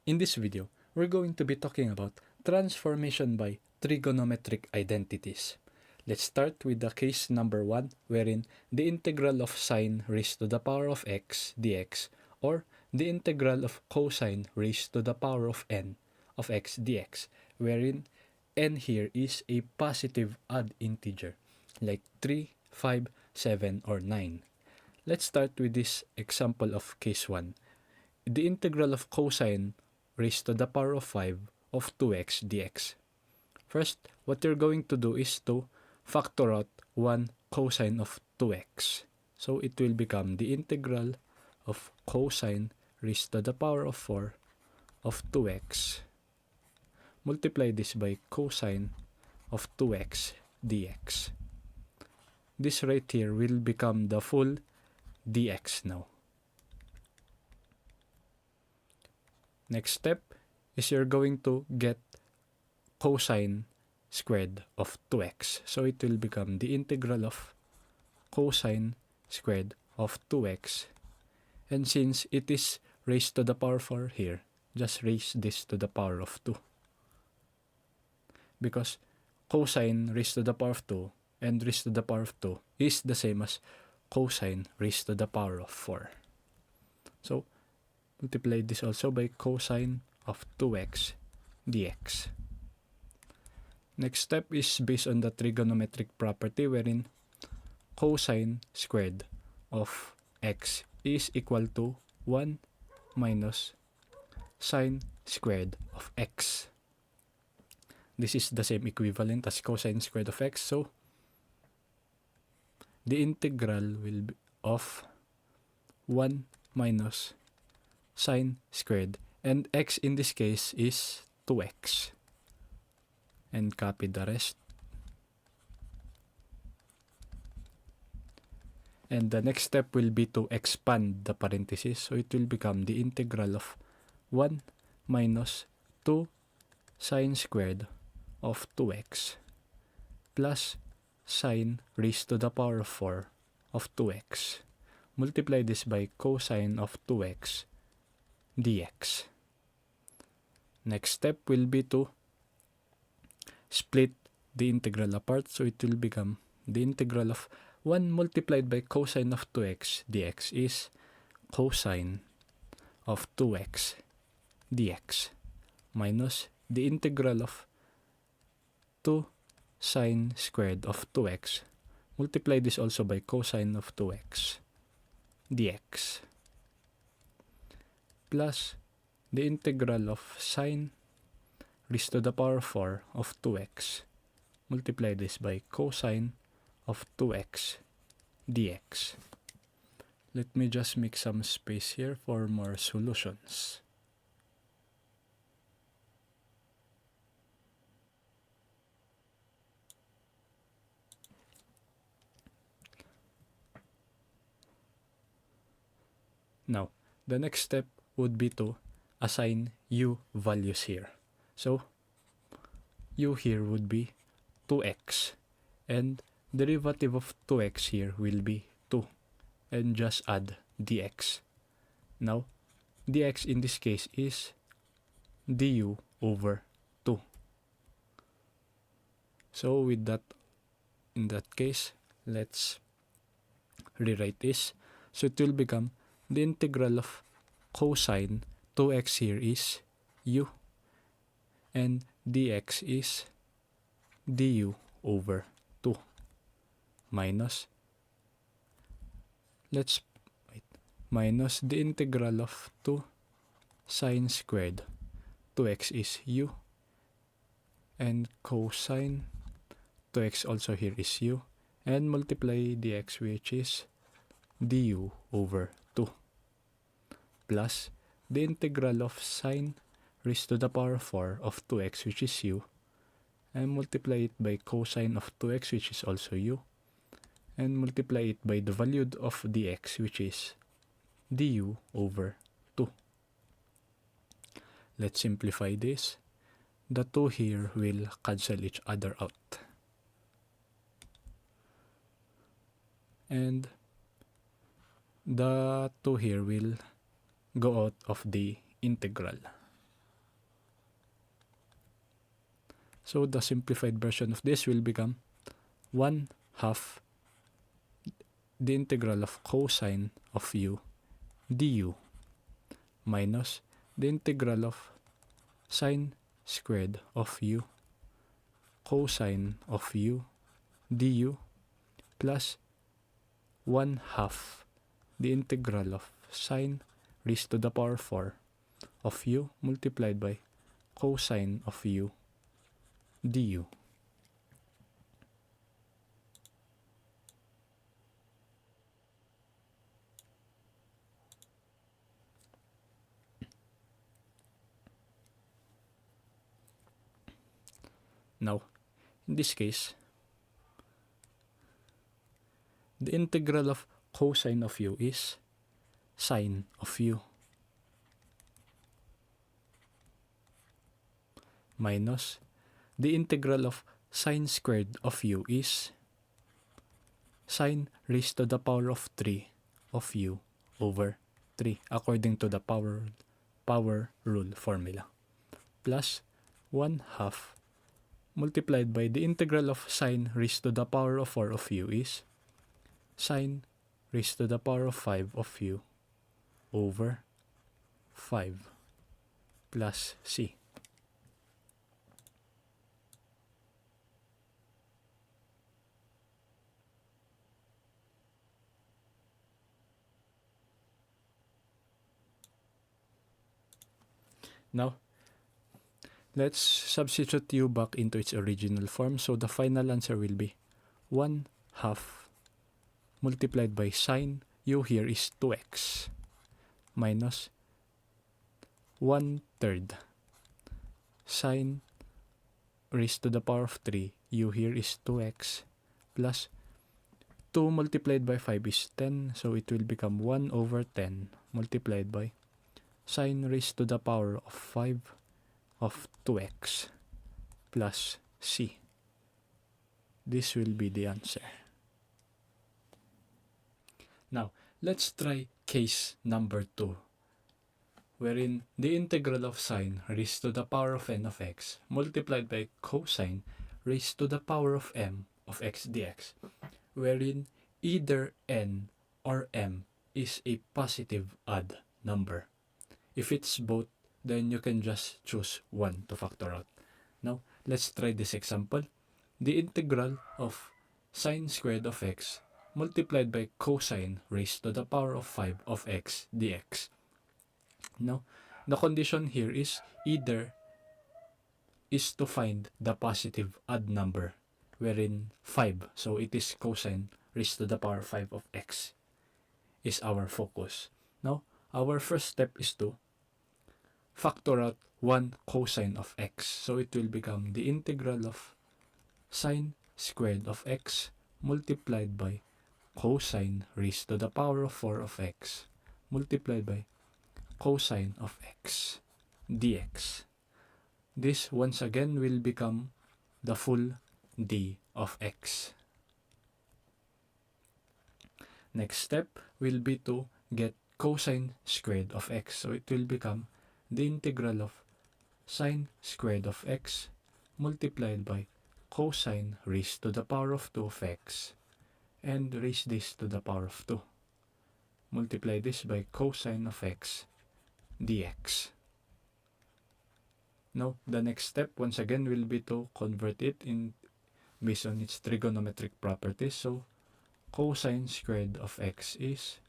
In this video, we're going to be talking about transformation by trigonometric identities. Let's start with the case number 1, wherein the integral of sine raised to the power of x dx, or the integral of cosine raised to the power of n of x dx, wherein n here is a positive odd integer, like 3, 5, 7, or 9. Let's start with this example of case 1. The integral of cosine raised to the power of 5 of 2x dx. First, what you're going to do is to factor out 1 cosine of 2x. So it will become the integral of cosine raised to the power of 4 of 2x. Multiply this by cosine of 2x dx. This right here will become the full dx now. Next step is you're going to get cosine squared of 2x. So it will become the integral of cosine squared of 2x. And since it is raised to the power 4 here, just raise this to the power of 2. Because cosine raised to the power of 2 and raised to the power of 2 is the same as cosine raised to the power of 4. So multiply this also by cosine of 2x dx. Next step is based on the trigonometric property, wherein cosine squared of x is equal to 1 minus sine squared of x. This is the same equivalent as cosine squared of x, so the integral will be of 1 minus sine squared, and x in this case is 2x. And copy the rest. And the next step will be to expand the parentheses, so it will become the integral of 1 minus 2 sine squared of 2x plus sine raised to the power of 4 of 2x. Multiply this by cosine of 2x dx. Next step will be to split the integral apart, so it will become the integral of 1 multiplied by cosine of 2x dx is cosine of 2x dx minus the integral of 2 sine squared of 2x. Multiply this also by cosine of 2x dx plus the integral of sine raised to the power 4 of 2x. Multiply this by cosine of 2x dx. Let me just make some space here for more solutions. Now, the next step would be to assign u values here. So, u here would be 2x, and derivative of 2x here will be 2, and just add dx. Now, dx in this case is du over 2. So with that, in that case, let's rewrite this. So it will become the integral of cosine 2x here is u, and dx is du over 2 minus, minus the integral of 2 sine squared 2x is u, and cosine 2x also here is u, and multiply dx, which is du over 2 plus the integral of sine raised to the power 4 of 2x, which is u, and multiply it by cosine of 2x, which is also u, and multiply it by the value of dx, which is du over 2. Let's simplify this. The 2 here will cancel each other out, and the 2 here will go out of the integral. So the simplified version of this will become 1 half the integral of cosine of u du minus the integral of sine squared of u cosine of u du plus 1 half the integral of sine raised to the power 4 of u multiplied by cosine of u du. Now, in this case, the integral of cosine of u is sine of u minus the integral of sine squared of u is sine raised to the power of 3 of u over 3 according to the power rule formula plus 1 half multiplied by the integral of sine raised to the power of 4 of u is sine raised to the power of 5 of u over 5 plus c. Now, let's substitute u back into its original form. So the final answer will be 1 half multiplied by sine u here is 2x minus 1/3 sine raised to the power of 3 u here is 2x plus 2 multiplied by 5 is 10, so it will become 1 over 10 multiplied by sine raised to the power of 5 of 2x plus c. This will be the answer. Now, let's try case number 2, wherein the integral of sine raised to the power of n of x multiplied by cosine raised to the power of m of x dx, wherein either n or m is a positive odd number. If it's both, then you can just choose one to factor out. Now, let's try this example. The integral of sine squared of x multiplied by cosine raised to the power of 5 of x dx. Now, the condition here is either is to find the positive odd number, wherein 5, so it is cosine raised to the power 5 of x is our focus. Now, our first step is to factor out 1 cosine of x. So it will become the integral of sine squared of x multiplied by cosine raised to the power of 4 of x multiplied by cosine of x dx. This once again will become the full d of x. Next step will be to get cosine squared of x. So it will become the integral of sine squared of x multiplied by cosine raised to the power of 2 of x and raise this to the power of 2. Multiply this by cosine of x dx. Now, the next step once again will be to convert it in based on its trigonometric properties. So, cosine squared of x is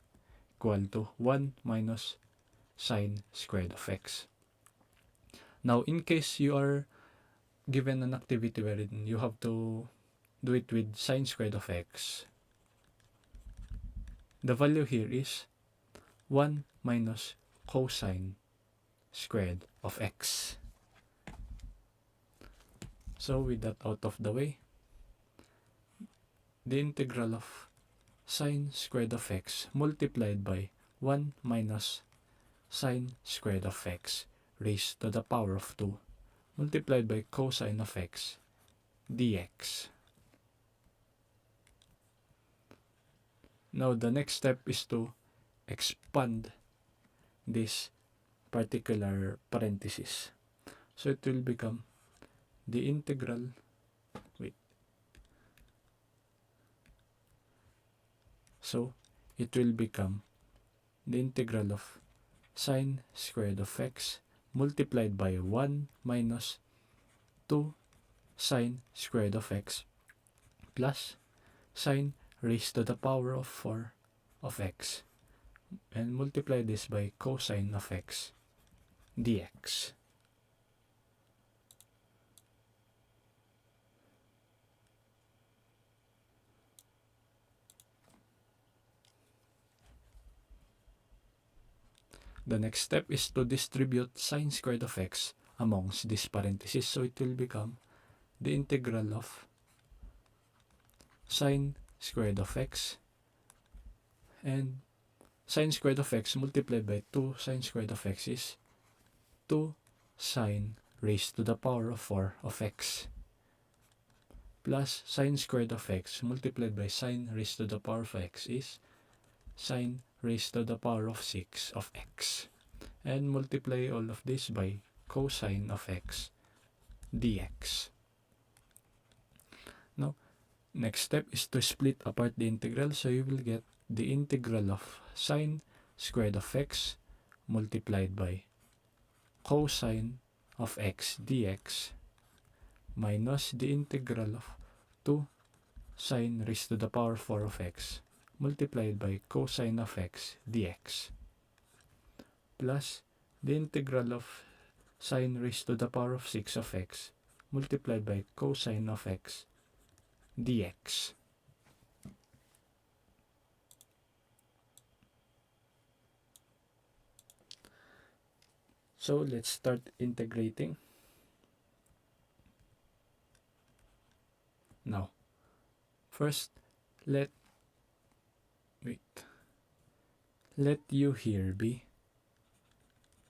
equal to 1 minus sine squared of x. Now, in case you are given an activity wherein you have to do it with sine squared of x, the value here is 1 minus cosine squared of x. So, with that out of the way, the integral of sine squared of x multiplied by 1 minus sine squared of x raised to the power of 2 multiplied by cosine of x dx. Now, the next step is to expand this particular parenthesis. So, it will become the integral, so it will become the integral of sine squared of x multiplied by 1 minus 2 sine squared of x plus sine raised to the power of 4 of x, and multiply this by cosine of x dx. The next step is to distribute sine squared of x amongst these parentheses, so it will become the integral of sine squared of x, and sine squared of x multiplied by 2 sine squared of x is 2 sine raised to the power of 4 of x plus sine squared of x multiplied by sine raised to the power of x is sine raised to the power of 6 of x, and multiply all of this by cosine of x dx. Now, next step is to split apart the integral, so you will get the integral of sine squared of x multiplied by cosine of x dx minus the integral of 2 sine raised to the power 4 of x multiplied by cosine of x dx plus the integral of sine raised to the power of 6 of x multiplied by cosine of x dx. So let's start integrating. Now, first, let u here be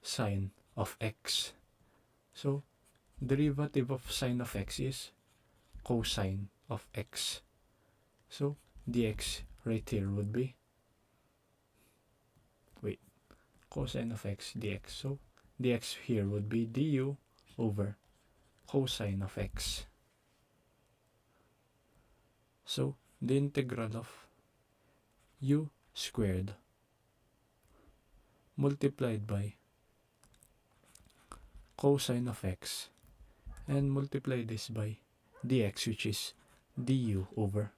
sine of x. So, derivative of sine of x is cosine of x. So, dx right here would be, cosine of x dx. So, dx here would be du over cosine of x. So, the integral of u squared multiplied by cosine of x and multiply this by dx, which is du over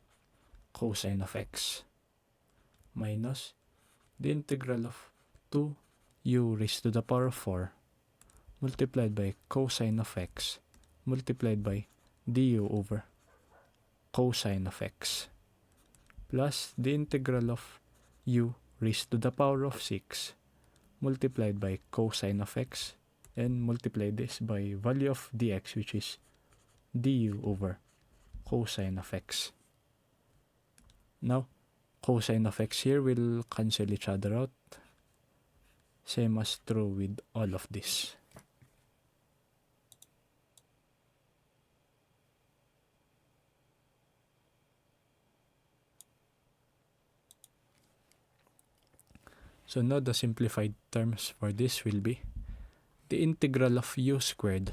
cosine of x minus the integral of 2u raised to the power of 4 multiplied by cosine of x multiplied by du over cosine of x plus the integral of u raised to the power of 6 multiplied by cosine of x, and multiply this by value of dx, which is du over cosine of x. Now, cosine of x here will cancel each other out, same as true with all of this. So now the simplified terms for this will be the integral of u squared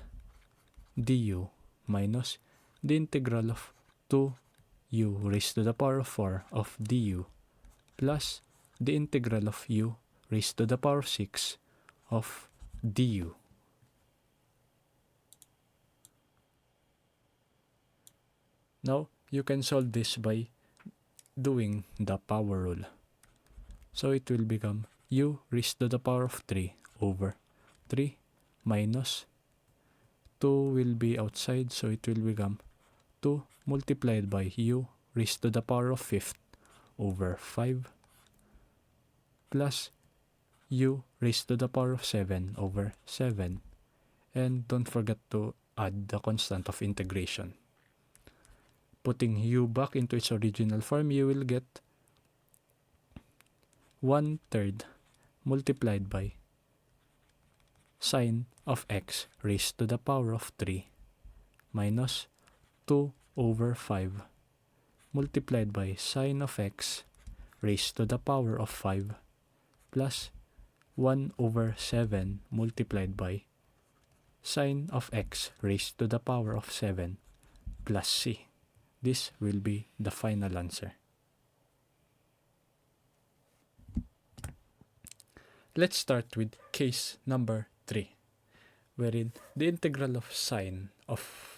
du minus the integral of 2u raised to the power of 4 of du plus the integral of u raised to the power of 6 of du. Now, you can solve this by doing the power rule. So it will become u raised to the power of 3 over 3 minus 2 will be outside, so it will become 2 multiplied by u raised to the power of 5th over 5 plus u raised to the power of 7 over 7. And don't forget to add the constant of integration. Putting u back into its original form, you will get 1/3 multiplied by sine of x raised to the power of 3 minus 2 over 5 multiplied by sine of x raised to the power of 5 plus 1 over 7 multiplied by sine of x raised to the power of 7 plus c. This will be the final answer. Let's start with case number 3, wherein the integral of sine of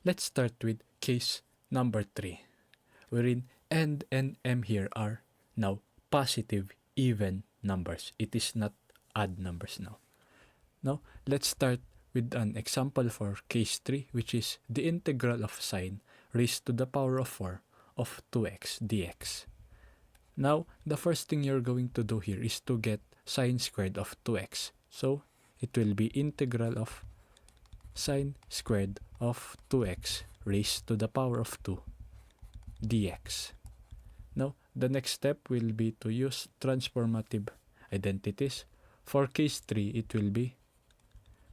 let's start with case number 3, wherein n and m here are now positive even numbers. It is not odd numbers now. Now, let's start with an example for case 3, which is the integral of sine raised to the power of 4 of 2x dx. Now, the first thing you're going to do here is to get sine squared of 2x. So, it will be integral of sine squared of 2x raised to the power of 2 dx. Now, the next step will be to use transformative identities. For case 3, it will be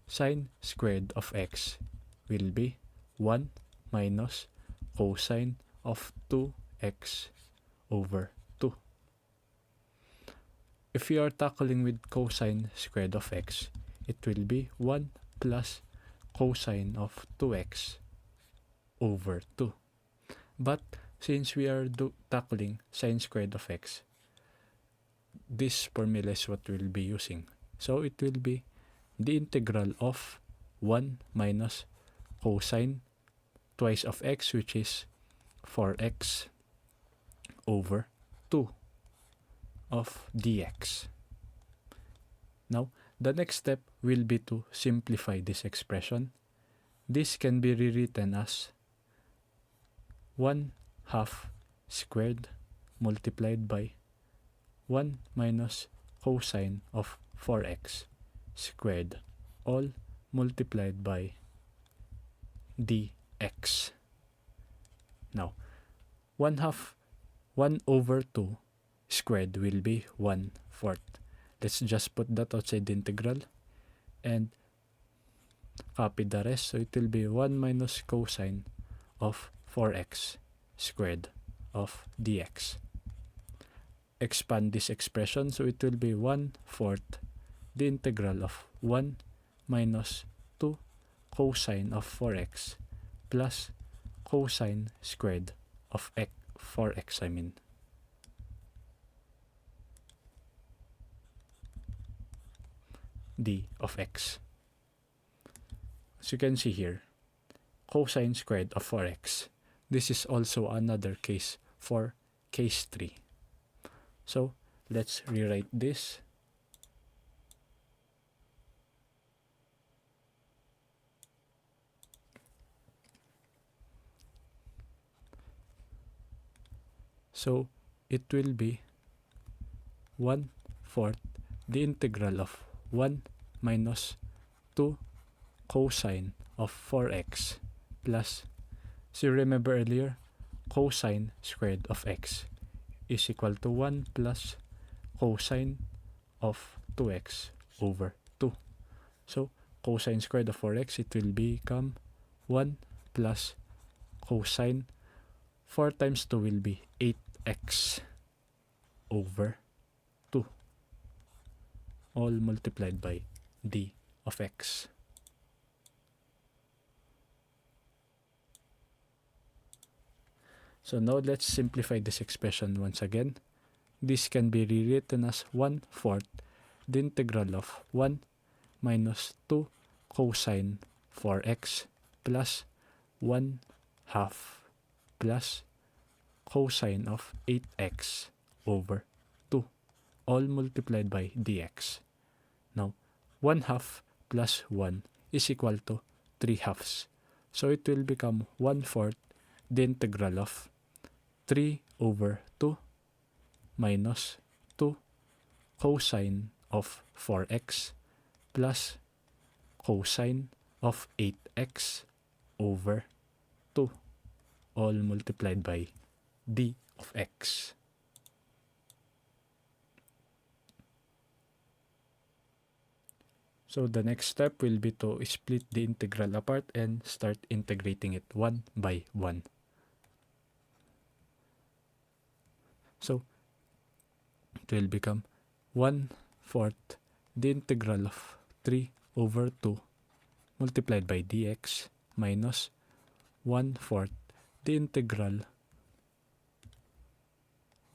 sine squared of x will be 1 minus cosine of 2x over 2. If you are tackling with cosine squared of x, it will be 1 plus cosine of 2x over 2. But since we are tackling sine squared of x, this formula is what we'll be using. So it will be the integral of 1 minus cosine twice of x, which is 4x over 2 of dx. Now, the next step will be to simplify this expression. This can be rewritten as 1 half squared multiplied by 1 minus cosine of 4x squared, all multiplied by dx. Now, 1 over 2 squared will be 1/4. Let's just put that outside the integral and copy the rest. So it will be 1 minus cosine of 4x squared of dx. Expand this expression, so it will be 1/4 the integral of 1 minus 2 cosine of 4x plus cosine squared of 4x, d of x. As you can see here, cosine squared of 4x. This is also another case for case 3. So, let's rewrite this. So, it will be 1/4 the integral of 1 minus 2 cosine of 4x plus, so you remember earlier, cosine squared of x is equal to 1 plus cosine of 2x over 2. So, cosine squared of 4x, it will become 1 plus cosine. 4 times 2 will be 8x over 2, all multiplied by d of x. So now let's simplify this expression once again. This can be rewritten as 1/4 the integral of 1 minus 2 cosine 4x plus 1/2 plus cosine of 8x over 2, all multiplied by dx. Now, 1/2 plus 1 is equal to 3/2. So it will become 1/4 the integral of 3 over 2 minus 2 cosine of 4x plus cosine of 8x over 2, all multiplied by d of x. So the next step will be to split the integral apart and start integrating it one by one. So it will become 1/4 the integral of 3 over 2 multiplied by dx minus 1/4 the integral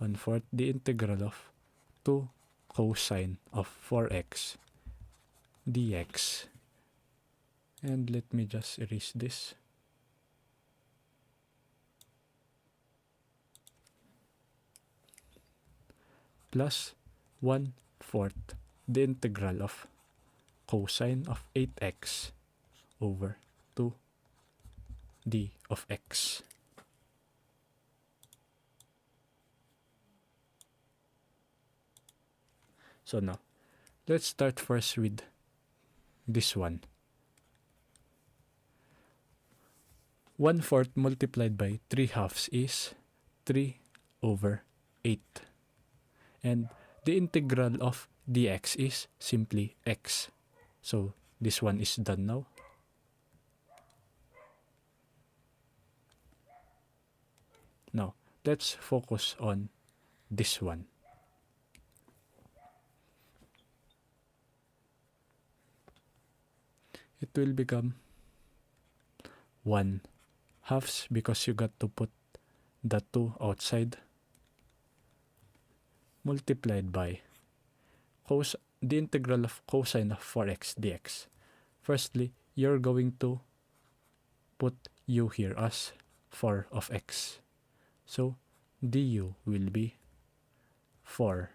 1/4 the integral of 2 cosine of 4x dx. And let me just erase this. Plus 1/4 the integral of cosine of 8x over 2 d of x. So now, let's start first with this one. 1/4 multiplied by 3/2 is 3 over 8. And the integral of dx is simply x. So this one is done now. Now, let's focus on this one. It will become 1/2 because you got to put the 2 outside, multiplied by the integral of cosine of 4x dx. Firstly, you're going to put u here as 4 of x. So du will be 4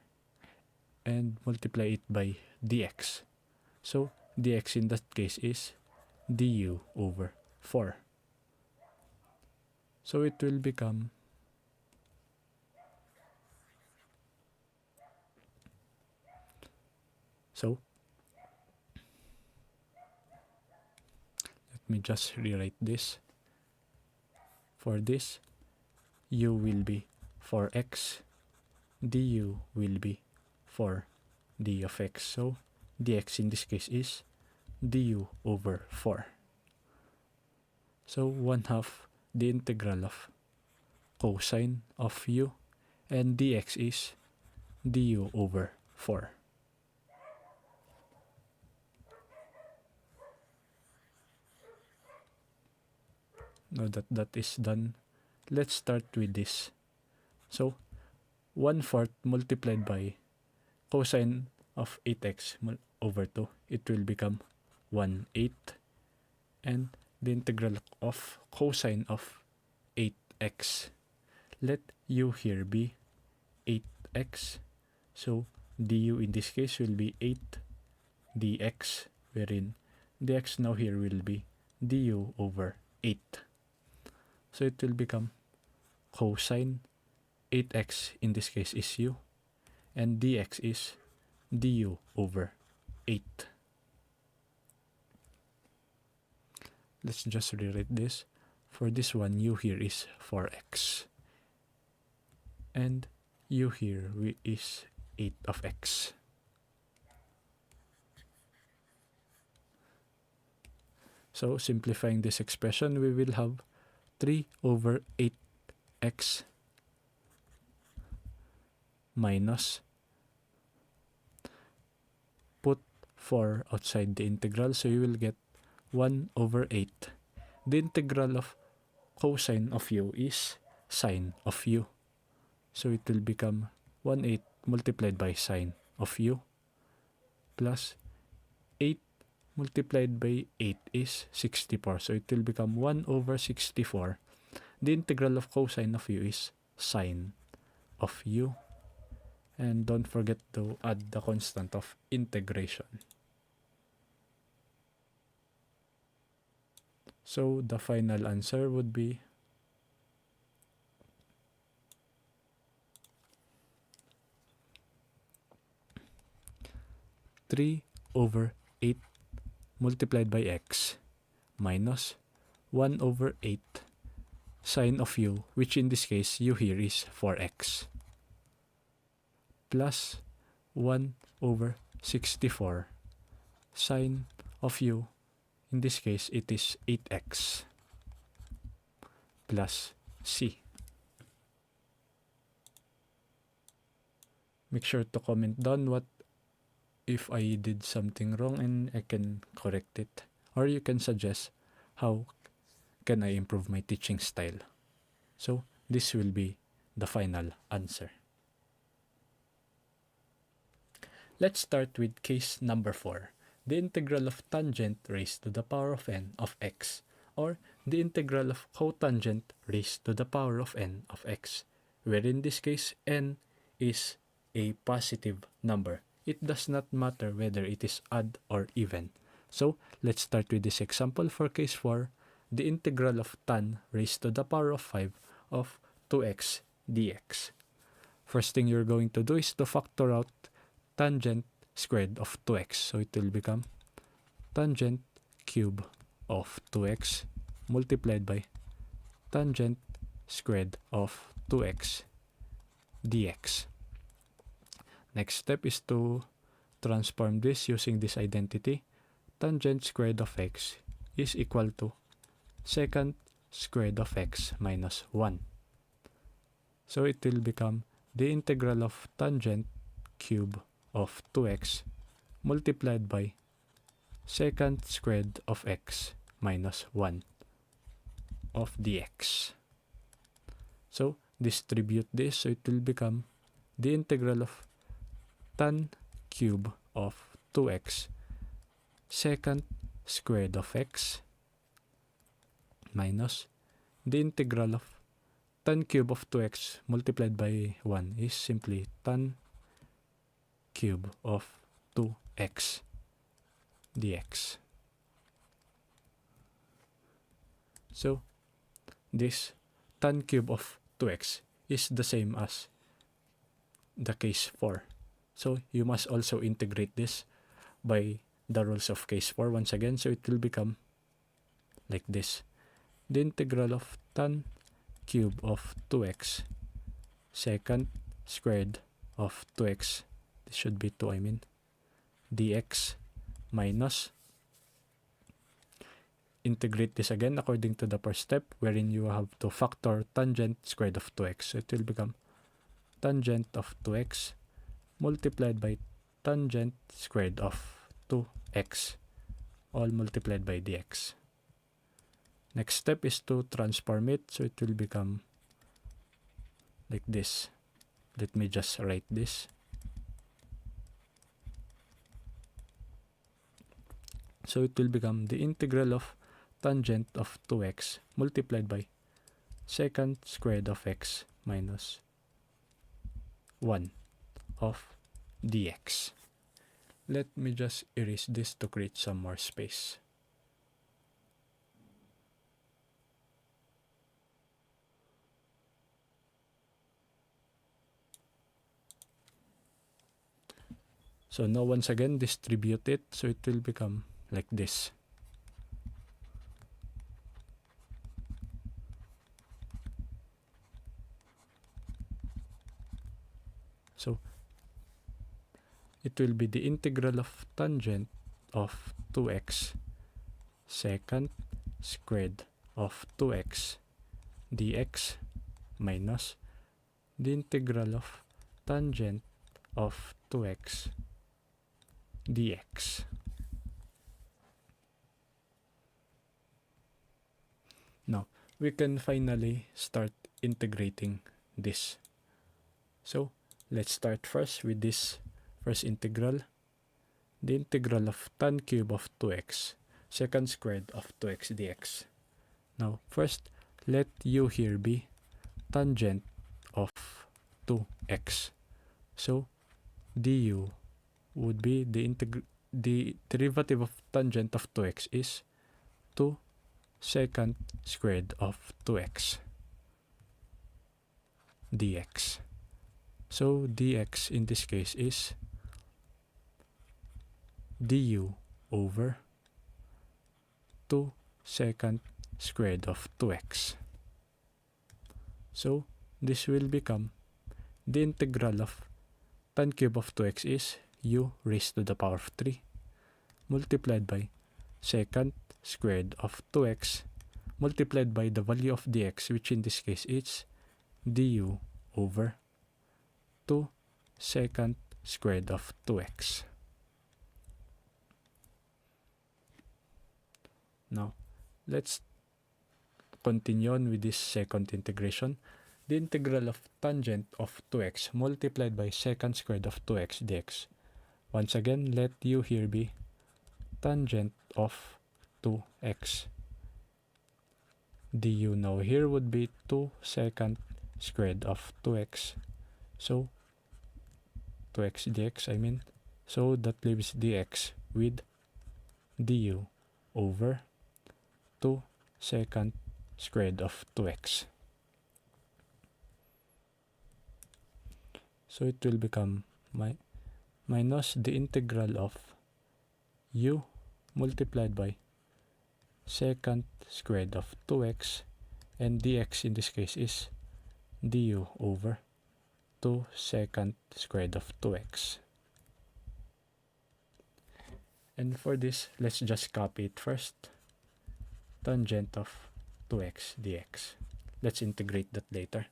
and multiply it by dx. So dx in that case is du over 4. So it will become let me just rewrite this. For this, u will be 4x, du will be 4 d of x. So dx in this case is du over 4. So 1/2 the integral of cosine of u, and dx is du over 4. Now that that is done, let's start with this. So 1/4 multiplied by cosine of 8x over 2, it will become 1/8. And the integral of cosine of 8x, let u here be 8x. So du in this case will be 8 dx, wherein dx now here will be du over 8. So it will become cosine 8x in this case is u, and dx is du over 8. Let's just rewrite this. For this one, u here is 4x. And u here is 8 of x. So simplifying this expression, we will have 3 over 8x minus, put 4 outside the integral, so you will get 1 over 8. The integral of cosine of u is sine of u. So it will become 1/8 multiplied by sine of u plus 8 multiplied by 8 is 64. So it will become 1 over 64. The integral of cosine of u is sine of u. And don't forget to add the constant of integration. So the final answer would be 3 over 8 multiplied by x minus 1 over 8 sine of u, which in this case u here is 4x, plus 1 over 64 sine of u, in this case it is 8x, plus c. Make sure to comment down what if I did something wrong and I can correct it. Or you can suggest how can I improve my teaching style. So this will be the final answer. Let's start with case number 4. The integral of tangent raised to the power of n of x, or the integral of cotangent raised to the power of n of x, where in this case n is a positive number. It does not matter whether it is odd or even. So let's start with this example for case 4, the integral of tan raised to the power of 5 of 2x dx. First thing you're going to do is to factor out tangent squared of 2x. So it will become tangent cube of 2x multiplied by tangent squared of 2x dx. Next step is to transform this using this identity. Tangent squared of x is equal to secant squared of x minus 1. So it will become the integral of tangent cube of 2x multiplied by secant squared of x minus 1 of dx. So distribute this, so it will become the integral of tan cube of 2x secant squared of x minus the integral of tan cube of 2x multiplied by 1 is simply tan cube of 2x dx. So this tan cube of 2x is the same as the case 4. So you must also integrate this by the rules of case 4 once again. So it will become like this. The integral of tan cube of 2x secant squared of 2x, this should be 2 dx minus, integrate this again according to the first step wherein you have to factor tangent squared of 2x. So it will become tangent of 2x multiplied by tangent squared of 2x all multiplied by dx. Next step is to transform it, so it will become like this. Let me just write this. So it will become the integral of tangent of 2x multiplied by secant squared of x minus 1 of dx. Let me just erase this to create some more space. So now once again distribute it, so it will become like this. So it will be the integral of tangent of 2x secant squared of 2x dx minus the integral of tangent of 2x dx. Now we can finally start integrating this. So let's start first with this first integral, the integral of tan cube of 2x secant squared of 2x dx. Now first, let u here be tangent of 2x. So du would be the derivative of tangent of 2x is 2 secant squared of 2x dx. So dx in this case is du over 2 secant squared of 2x. So this will become the integral of tan cube of 2x is u raised to the power of 3 multiplied by secant squared of 2x multiplied by the value of dx, which in this case is du over 2 secant squared of 2x. Now, let's continue on with this second integration. The integral of tangent of 2x multiplied by secant squared of 2x dx. Once again, let u here be tangent of 2x du. Now here would be 2 secant squared of 2x. So 2x dx, I mean. So that leaves dx with du over 2 secant squared of 2x. So it will become minus the integral of u multiplied by secant squared of 2x, and dx in this case is du over 2 secant squared of 2x. And for this, let's just copy it first. Tangent of 2x dx. Let's integrate that later.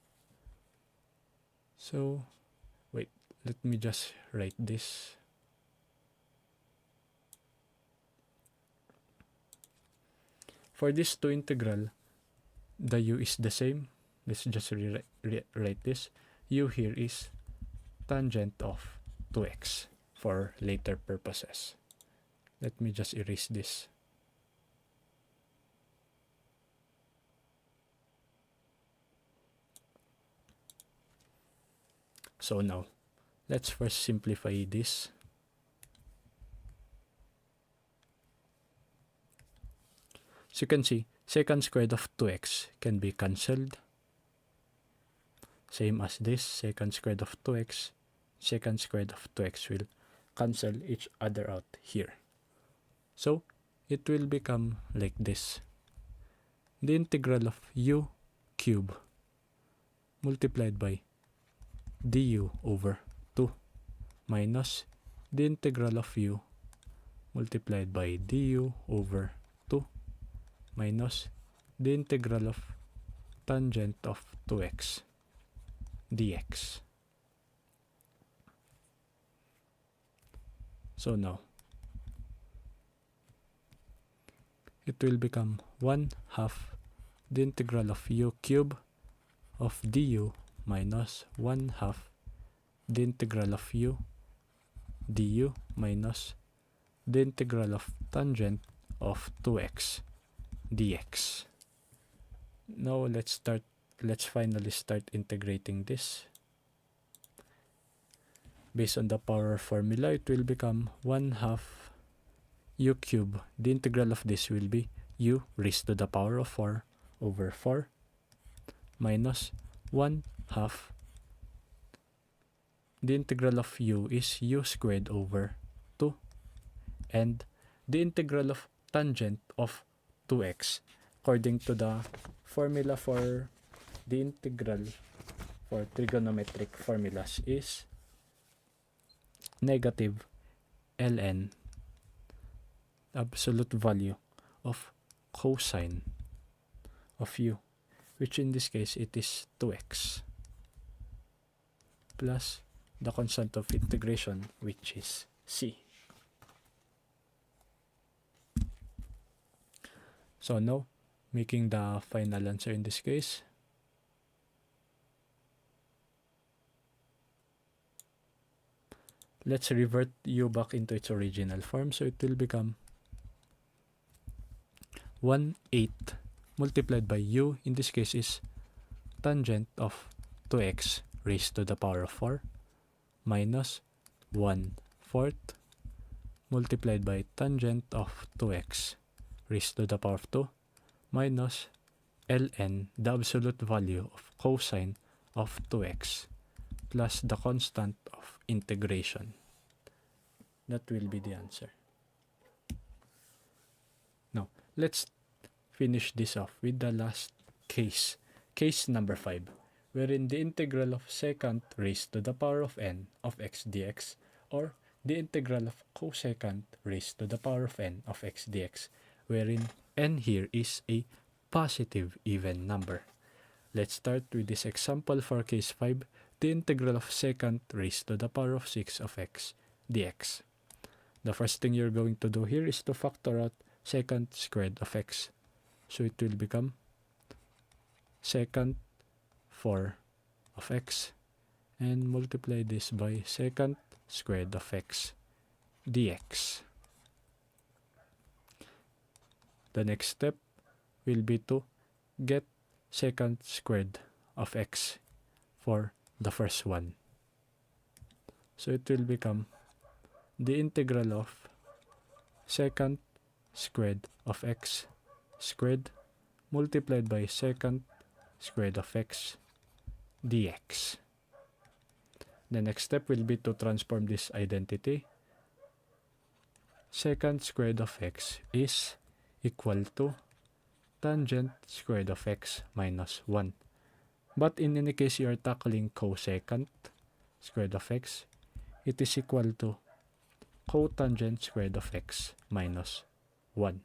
So, wait, let me just write this. For this to integral, the u is the same. Let's just rewrite this. U here is tangent of 2x for later purposes. Let me just erase this. So now, let's first simplify this. So you can see, secant squared of 2x can be cancelled. Same as this, secant squared of 2x, secant squared of 2x will cancel each other out here. So it will become like this. The integral of u cube multiplied by du over 2 minus the integral of u multiplied by du over 2 minus the integral of tangent of 2x dx. So now, it will become 1/2 the integral of u cube of du minus 1/2 the integral of u du minus the integral of tangent of 2x dx. Now let's finally start integrating this. Based on the power formula, it will become 1/2 u cube. The integral of this will be u raised to the power of 4 over 4 minus 1/2. The integral of u is u squared over 2, and the integral of tangent of 2x, according to the formula for the integral for trigonometric formulas, is negative ln absolute value of cosine of u, which in this case it is 2x, plus the constant of integration, which is c. So now, making the final answer in this case, let's revert u back into its original form. So it will become 1/8 multiplied by u, in this case is tangent of 2x raised to the power of 4 minus 1/4 multiplied by tangent of 2x raised to the power of 2 minus ln, the absolute value of cosine of 2x, plus the constant of integration. That will be the answer. Now, let's finish this off with the last case, case number 5, wherein the integral of secant raised to the power of n of x dx, or the integral of cosecant raised to the power of n of x dx, wherein n here is a positive even number. Let's start with this example for case 5, the integral of secant raised to the power of 6 of x dx. The first thing you're going to do here is to factor out secant squared of x. So it will become secant 4 of x and multiply this by secant squared of x dx. The next step will be to get secant squared of x for the first one. So it will become the integral of secant squared of x squared multiplied by secant squared of x dx. The next step will be to transform this identity. Secant squared of x is equal to tangent squared of x minus 1. But in any case you are tackling cosecant squared of x, it is equal to cotangent squared of x minus 1.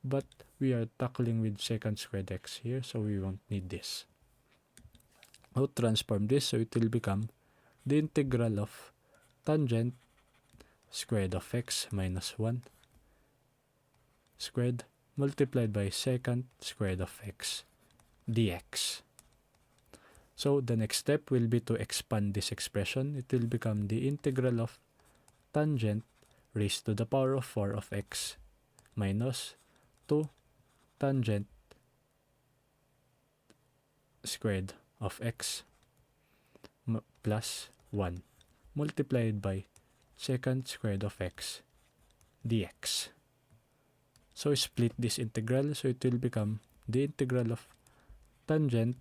But we are tackling with secant squared x here, so we won't need this. I'll transform this, so it will become the integral of tangent squared of x minus 1 squared multiplied by secant squared of x dx. So the next step will be to expand this expression. It will become the integral of tangent raised to the power of 4 of x minus 2 tangent squared of x plus 1 multiplied by secant squared of x dx. So split this integral, so it will become the integral of tangent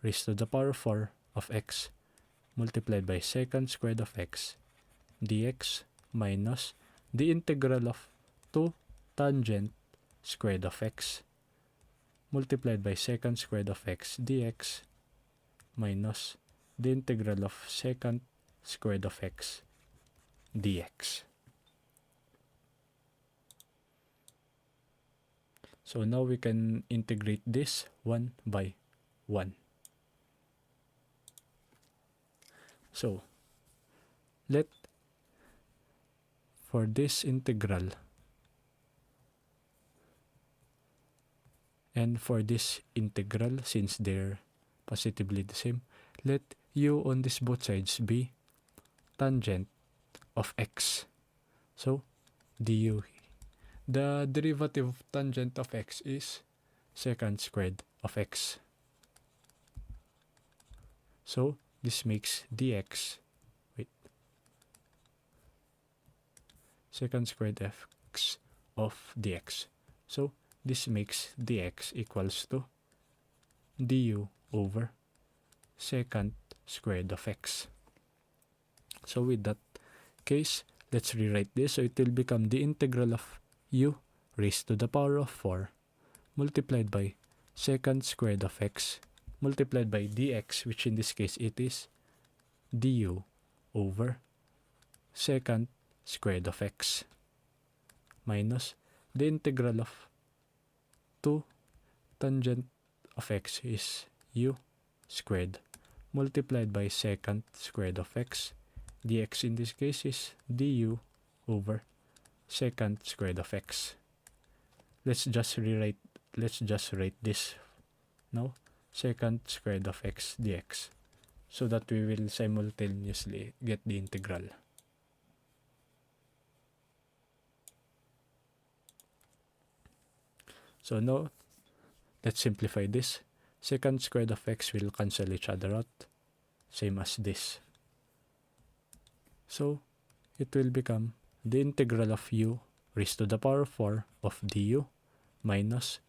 raised to the power 4 of x multiplied by secant squared of x dx minus the integral of 2 tangent squared of x multiplied by secant squared of x dx minus the integral of secant squared of x dx. So now we can integrate this 1 by 1. So for this integral and for this integral, since they're positively the same, let u on this both sides be tangent of x. So du. The derivative of tangent of x is secant squared of x. So this makes dx, secant squared x of dx. So this makes dx equals to du over secant squared of x. So with that case, let's rewrite this. So it will become the integral of u raised to the power of 4 multiplied by secant squared of x multiplied by dx, which in this case it is du over secant squared of x minus the integral of 2 tangent of x is u squared multiplied by secant squared of x dx, in this case is du over secant squared of x. Let's just write this now, secant squared of x dx, so that we will simultaneously get the integral. So now let's simplify this. Secant squared of x will cancel each other out, same as this. So it will become the integral of u raised to the power 4 of du minus,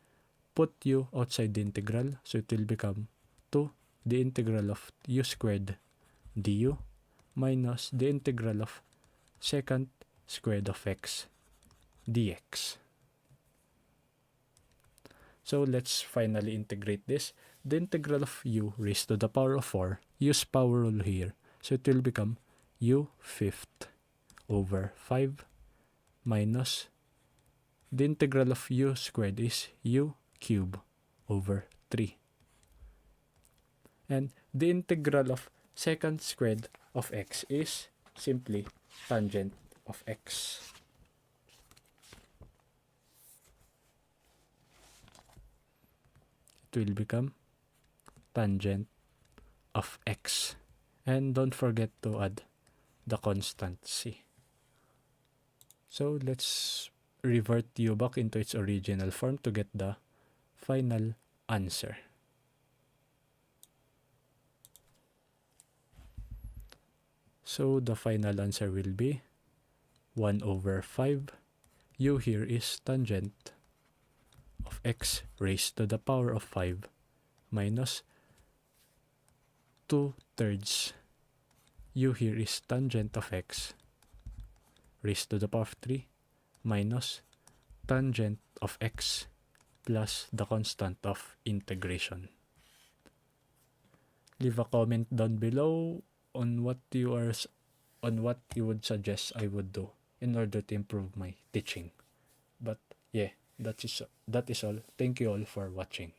put u outside the integral, so it will become 2 the integral of u squared du minus the integral of secant squared of x dx. So let's finally integrate this. The integral of u raised to the power of 4, use power rule here. So it will become u fifth over 5 minus the integral of u squared is u cube over 3. And the integral of secant squared of x is simply tangent of x. It will become tangent of x. And don't forget to add the constant c. So let's revert u back into its original form to get the final answer. So the final answer will be 1 over 5. U here is tangent of x raised to the power of 5 minus 2/3. U here is tangent of x raised to the power of 3 minus tangent of x plus the constant of integration. Leave a comment down below on what you would suggest I would do in order to improve my teaching. But yeah, that is all. Thank you all for watching.